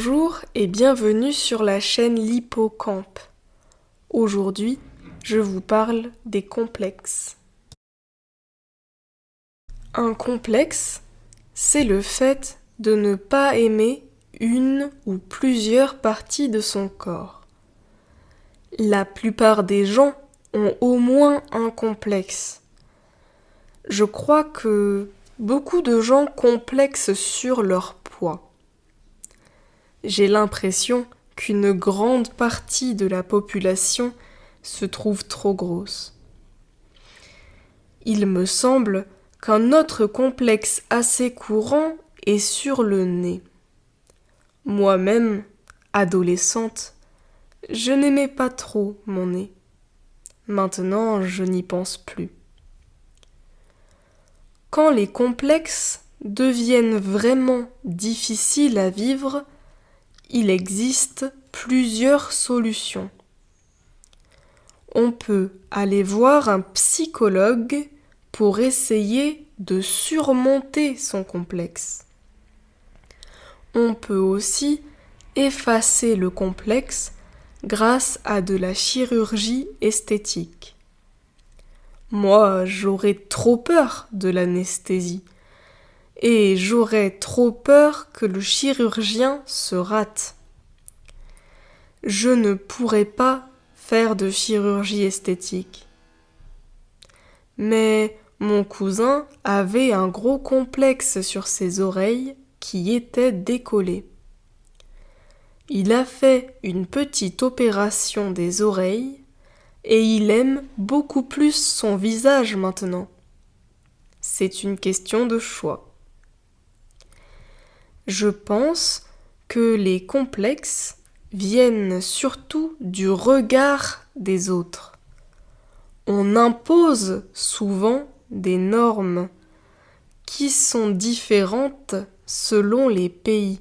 Bonjour et bienvenue sur la chaîne L'Hippocampe. Aujourd'hui, je vous parle des complexes. Un complexe, c'est le fait de ne pas aimer une ou plusieurs parties de son corps. La plupart des gens ont au moins un complexe. Je crois que beaucoup de gens complexent sur leur poids. J'ai l'impression qu'une grande partie de la population se trouve trop grosse. Il me semble qu'un autre complexe assez courant est sur le nez. Moi-même, adolescente, je n'aimais pas trop mon nez. Maintenant, je n'y pense plus. Quand les complexes deviennent vraiment difficiles à vivre, il existe plusieurs solutions. On peut aller voir un psychologue pour essayer de surmonter son complexe. On peut aussi effacer le complexe grâce à de la chirurgie esthétique. Moi, j'aurais trop peur de l'anesthésie et j'aurais trop peur que le chirurgien se rate. Je ne pourrais pas faire de chirurgie esthétique. Mais mon cousin avait un gros complexe sur ses oreilles qui étaient décollées. Il a fait une petite opération des oreilles et il aime beaucoup plus son visage maintenant. C'est une question de choix. Je pense que les complexes viennent surtout du regard des autres. On impose souvent des normes qui sont différentes selon les pays.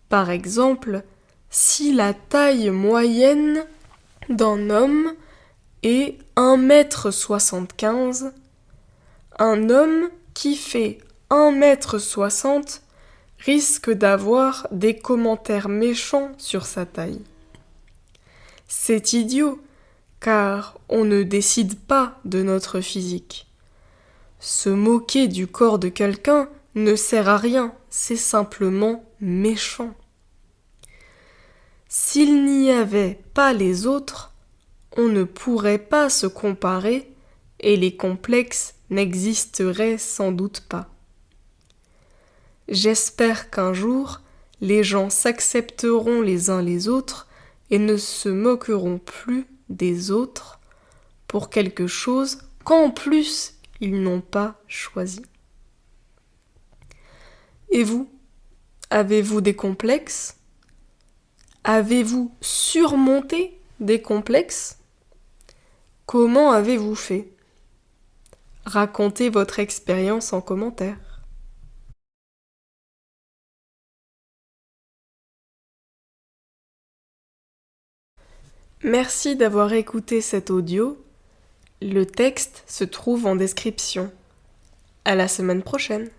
Par exemple, si la taille moyenne d'un homme est 1,75 m, un homme qui fait 1,60 m risque d'avoir des commentaires méchants sur sa taille. C'est idiot, car on ne décide pas de notre physique. Se moquer du corps de quelqu'un ne sert à rien, c'est simplement méchant. S'il n'y avait pas les autres, on ne pourrait pas se comparer et les complexes n'existeraient sans doute pas. J'espère qu'un jour, les gens s'accepteront les uns les autres et ne se moqueront plus des autres pour quelque chose qu'en plus ils n'ont pas choisi. Et vous, avez-vous des complexes ? Avez-vous surmonté des complexes ? Comment avez-vous fait ? Racontez votre expérience en commentaire. Merci d'avoir écouté cet audio. Le texte se trouve en description. À la semaine prochaine.